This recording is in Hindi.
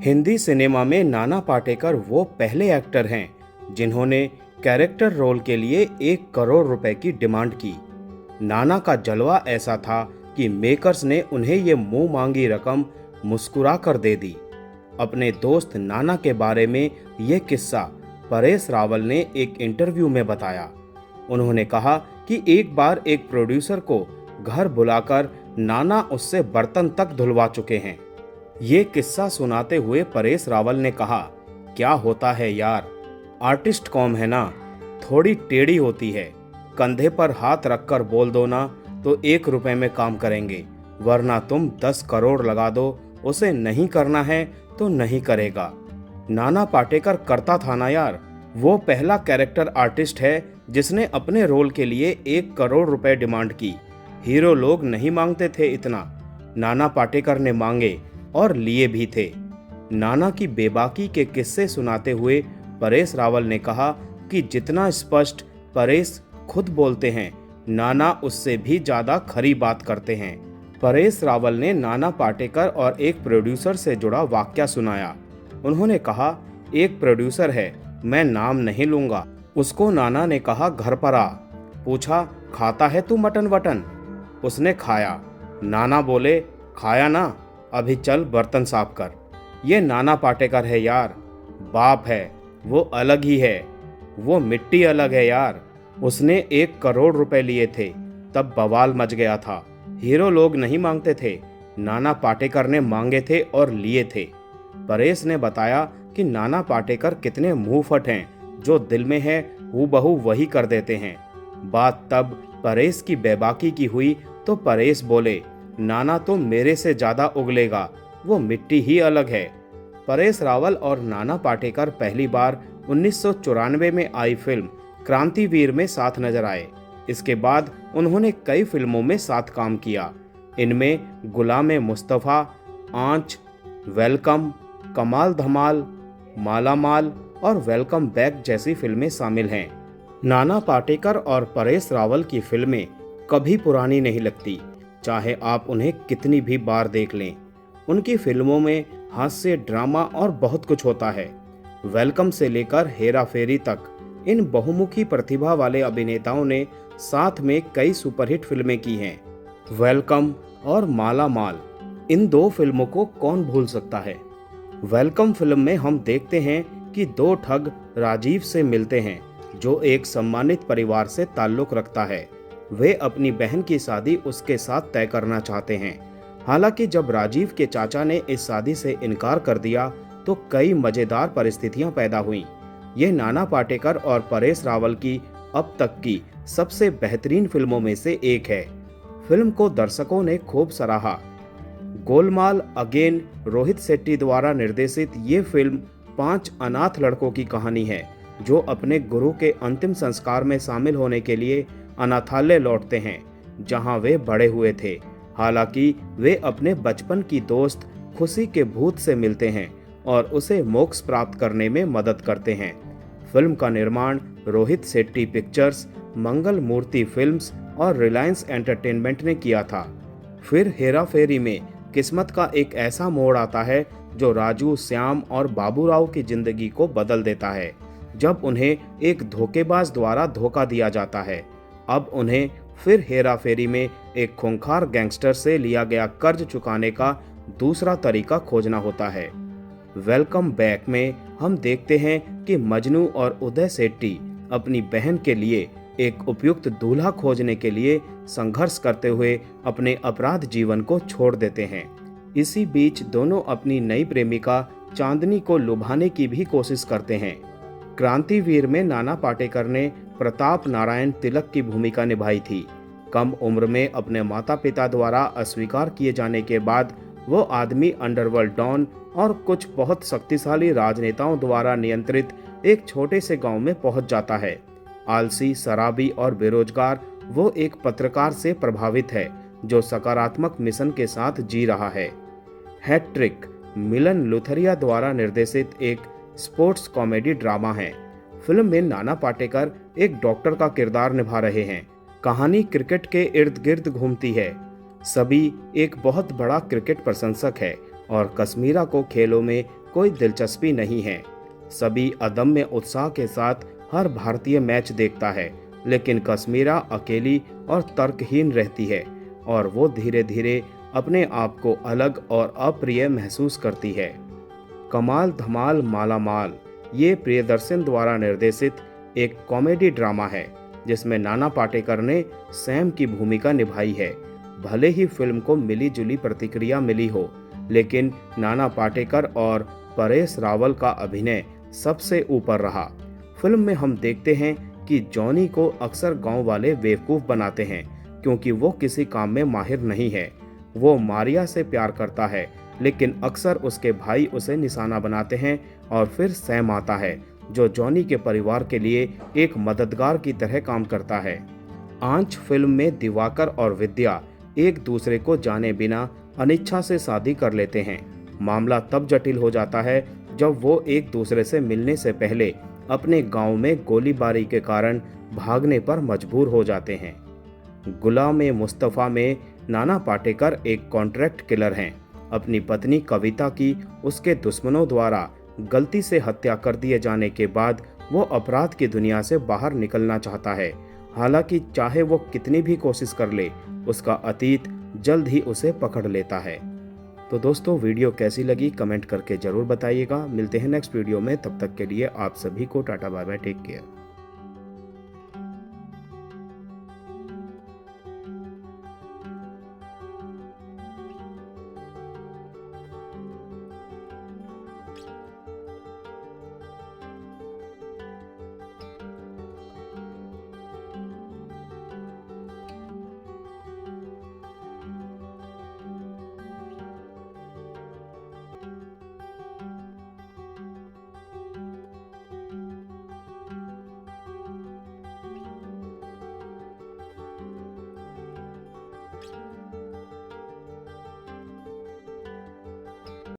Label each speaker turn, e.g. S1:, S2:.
S1: हिंदी सिनेमा में नाना पाटेकर वो पहले एक्टर हैं जिन्होंने कैरेक्टर रोल के लिए 1 करोड़ रुपए की डिमांड की। नाना का जलवा ऐसा था कि मेकर्स ने उन्हें ये मुंह मांगी रकम मुस्कुरा कर दे दी। अपने दोस्त नाना के बारे में ये किस्सा परेश रावल ने एक इंटरव्यू में बताया। उन्होंने कहा कि एक बार एक प्रोड्यूसर को घर बुलाकर नाना उससे बर्तन तक धुलवा चुके हैं। ये किस्सा सुनाते हुए परेश रावल ने कहा, क्या होता है यार, आर्टिस्ट कौम है ना, थोड़ी टेढ़ी होती है। कंधे पर हाथ रखकर बोल दो ना तो 1 रुपए में काम करेंगे, वरना तुम 10 करोड़ लगा दो, उसे नहीं करना है तो नहीं करेगा। नाना पाटेकर करता था ना यार, वो पहला कैरेक्टर आर्टिस्ट है जिसने अपने रोल के लिए 1 करोड़ रुपए डिमांड की। हीरो लोग नहीं मांगते थे इतना, नाना पाटेकर ने मांगे और लिए भी थे। नाना की बेबाकी के किस्से सुनाते हुए परेश रावल ने कहा कि जितना स्पष्ट परेश खुद बोलते हैं, नाना उससे भी ज्यादा खरी बात करते हैं। परेश रावल ने नाना पाटेकर और एक प्रोड्यूसर से जुड़ा वाकया सुनाया। उन्होंने कहा, एक प्रोड्यूसर है, मैं नाम नहीं लूंगा, उसको नाना ने कहा घर पर आ। पूछा, खाता है तू मटन वटन? उसने खाया। नाना बोले, खाया ना, अभी चल बर्तन साफ कर। ये नाना पाटेकर है यार, बाप है, वो अलग ही है, वो मिट्टी अलग है यार। उसने 1 करोड़ रुपए लिए थे, तब बवाल मच गया था। हीरो लोग नहीं मांगते थे, नाना पाटेकर ने मांगे थे और लिए थे। परेश ने बताया कि नाना पाटेकर कितने मुंहफट हैं, जो दिल में है हूबहू वही कर देते हैं। बात तब परेश की बेबाकी की हुई तो परेश बोले, नाना तो मेरे से ज्यादा उगलेगा, वो मिट्टी ही अलग है। परेश रावल और नाना पाटेकर पहली बार 1994 में आई फिल्म क्रांतिवीर में साथ नजर आए। इसके बाद उन्होंने कई फिल्मों में साथ काम किया। इनमें गुलाम मुस्तफा, आंच, वेलकम, कमाल धमाल, माला माल और वेलकम बैक जैसी फिल्में शामिल हैं। नाना पाटेकर और परेश रावल की फिल्में कभी पुरानी नहीं लगती, चाहे आप उन्हें कितनी भी बार देख लें। उनकी फिल्मों में हास्य, ड्रामा और बहुत कुछ होता है। वेलकम से लेकर हेरा फेरी तक इन बहुमुखी प्रतिभा वाले अभिनेताओं ने साथ में कई सुपरहिट फिल्में की हैं। वेलकम और माला माल, इन 2 फिल्मों को कौन भूल सकता है। वेलकम फिल्म में हम देखते हैं कि 2 ठग राजीव से मिलते हैं, जो एक सम्मानित परिवार से ताल्लुक रखता है। वे अपनी बहन की शादी उसके साथ तय करना चाहते हैं। हालांकि जब राजीव के चाचा ने इस शादी से इनकार कर दिया तो कई मजेदार परिस्थितियां पैदा हुईं। यह नाना पाटेकर और परेश रावल की अब तक की सबसे बेहतरीन फिल्मों में से एक है। फिल्म को दर्शकों ने खूब सराहा। गोलमाल अगेन रोहित शेट्टी द्वारा निर्देशित ये फिल्म 5 अनाथ लड़कों की कहानी है, जो अपने गुरु के अंतिम संस्कार में शामिल होने के लिए अनाथालय लौटते हैं, जहां वे बड़े हुए थे। हालांकि वे अपने बचपन की दोस्त खुशी के भूत से मिलते हैं और उसे मोक्ष प्राप्त करने में मदद करते हैं। फिल्म का निर्माण रोहित शेट्टी पिक्चर्स, मंगल मूर्ति फिल्म्स और रिलायंस एंटरटेनमेंट ने किया था। फिर हेरा फेरी में किस्मत का एक ऐसा मोड़ आता है जो राजू, श्याम और बाबूराव की जिंदगी को बदल देता है, जब उन्हें एक धोखेबाज द्वारा धोखा दिया जाता है। अब उन्हें फिर हेरा फेरी में एक खूंखार गैंगस्टर से लिया गया कर्ज चुकाने का दूसरा तरीका खोजना होता है। वेलकम बैक में हम देखते हैं कि मजनू और उदय शेट्टी अपनी बहन के लिए एक उपयुक्त दूल्हा खोजने के लिए संघर्ष करते हुए अपने अपराध जीवन को छोड़ देते हैं। इसी बीच दोनों अपनी नई प्रेमिका चांदनी को लुभाने की भी कोशिश करते हैं। क्रांतिवीर में नाना पाटेकर ने प्रताप नारायण तिलक की भूमिका निभाई थी। कम उम्र में अपने माता पिता द्वारा अस्वीकार किए जाने के बाद वो आदमी अंडरवर्ल्ड डॉन और कुछ बहुत शक्तिशाली राजनेताओं द्वारा नियंत्रित एक छोटे से गांव में पहुंच जाता है। आलसी, शराबी और बेरोजगार वो एक पत्रकार से प्रभावित है, जो सकारात्मक मिशन के साथ जी रहा है। हैट्रिक मिलन लुथरिया द्वारा निर्देशित एक स्पोर्ट्स कॉमेडी ड्रामा है। फिल्म में नाना पाटेकर एक डॉक्टर का किरदार निभा रहे हैं। कहानी क्रिकेट के इर्द गिर्द घूमती है। सभी एक बहुत बड़ा क्रिकेट प्रशंसक है और कश्मीरा को खेलों में कोई दिलचस्पी नहीं है। सभी अदम्य उत्साह के साथ हर भारतीय मैच देखता है, लेकिन कश्मीरा अकेली और तर्कहीन रहती है और वो धीरे धीरे अपने आप को अलग और अप्रिय महसूस करती है। कमाल धमाल माला माल ये प्रियदर्शन द्वारा निर्देशित एक कॉमेडी ड्रामा है जिसमें नाना पाटेकर ने सैम की भूमिका निभाई है। भले ही फिल्म को मिली जुली प्रतिक्रिया मिली हो, लेकिन नाना पाटेकर और परेश रावल का अभिनय सबसे ऊपर रहा। फिल्म में हम देखते हैं कि जॉनी को अक्सर गांव वाले बेवकूफ़ बनाते हैं क्योंकि वो किसी काम में माहिर नहीं है। वो मारिया से प्यार करता है, लेकिन अक्सर उसके भाई उसे निशाना बनाते हैं और फिर सैम आता है जो जॉनी के परिवार के लिए एक मददगार की तरह काम करता है। आंच फिल्म में दिवाकर और विद्या एक दूसरे को जाने बिना अनिच्छा से शादी कर लेते हैं। मामला तब जटिल हो जाता है जब वो एक दूसरे से मिलने से पहले अपने गांव में गोलीबारी के कारण भागने पर मजबूर हो जाते हैं। गुलाम-ए-मुस्तफा में नाना पाटेकर एक कॉन्ट्रैक्ट किलर हैं। अपनी पत्नी कविता की उसके दुश्मनों द्वारा गलती से हत्या कर दिए जाने के बाद वो अपराध की दुनिया से बाहर निकलना चाहता है। हालांकि चाहे वो कितनी भी कोशिश कर ले, उसका अतीत जल्द ही उसे पकड़ लेता है। तो दोस्तों, वीडियो कैसी लगी कमेंट करके ज़रूर बताइएगा। मिलते हैं नेक्स्ट वीडियो में, तब तक के लिए आप सभी को tata bye bye, take care.